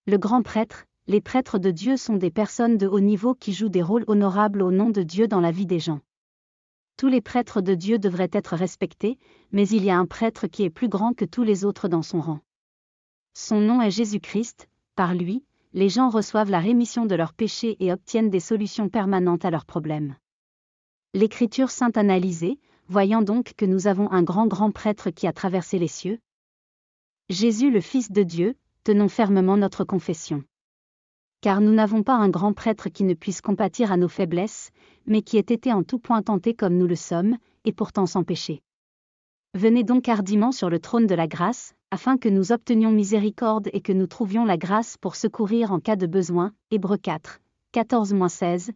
Le grand prêtre, les prêtres de Dieu sont des personnes de haut niveau qui jouent des rôles honorables au nom de Dieu dans la vie des gens. Tous les prêtres de Dieu devraient être respectés, mais il y a un prêtre qui est plus grand que tous les autres dans son rang. Son nom est Jésus-Christ. Par lui, les gens reçoivent la rémission de leurs péchés et obtiennent des solutions permanentes à leurs problèmes. L'Écriture sainte analysée, voyant donc que nous avons un grand prêtre qui a traversé les cieux. Jésus le Fils de Dieu, tenons fermement notre confession. Car nous n'avons pas un grand prêtre qui ne puisse compatir à nos faiblesses, mais qui ait été en tout point tenté comme nous le sommes, et pourtant sans péché. Venez donc hardiment sur le trône de la grâce, afin que nous obtenions miséricorde et que nous trouvions la grâce pour secourir en cas de besoin. Hébreux 4, 14-16.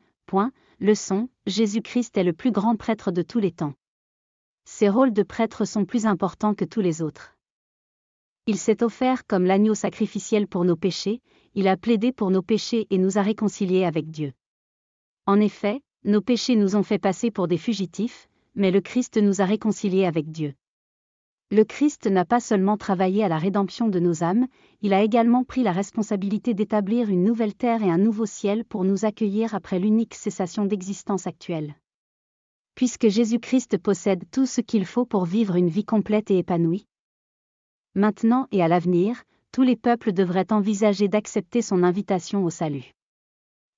Leçon, Jésus-Christ est le plus grand prêtre de tous les temps. Ses rôles de prêtre sont plus importants que tous les autres. Il s'est offert comme l'agneau sacrificiel pour nos péchés, il a plaidé pour nos péchés et nous a réconciliés avec Dieu. En effet, nos péchés nous ont fait passer pour des fugitifs, mais le Christ nous a réconciliés avec Dieu. Le Christ n'a pas seulement travaillé à la rédemption de nos âmes, il a également pris la responsabilité d'établir une nouvelle terre et un nouveau ciel pour nous accueillir après l'unique cessation d'existence actuelle. Puisque Jésus-Christ possède tout ce qu'il faut pour vivre une vie complète et épanouie. Maintenant et à l'avenir, tous les peuples devraient envisager d'accepter son invitation au salut.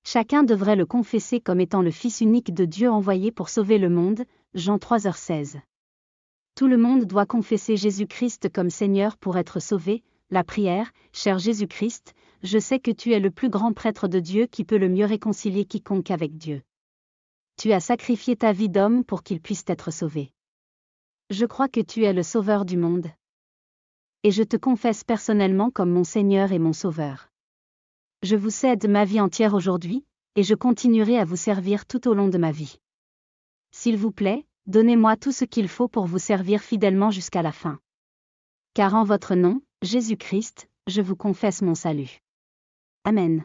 Chacun devrait le confesser comme étant le Fils unique de Dieu envoyé pour sauver le monde, Jean 3h16. Tout le monde doit confesser Jésus-Christ comme Seigneur pour être sauvé. La prière, cher Jésus-Christ, je sais que tu es le plus grand prêtre de Dieu qui peut le mieux réconcilier quiconque avec Dieu. Tu as sacrifié ta vie d'homme pour qu'il puisse être sauvé. Je crois que tu es le Sauveur du monde. Et je te confesse personnellement comme mon Seigneur et mon Sauveur. Je vous cède ma vie entière aujourd'hui, et je continuerai à vous servir tout au long de ma vie. S'il vous plaît, donnez-moi tout ce qu'il faut pour vous servir fidèlement jusqu'à la fin. Car en votre nom, Jésus-Christ, je vous confesse mon salut. Amen.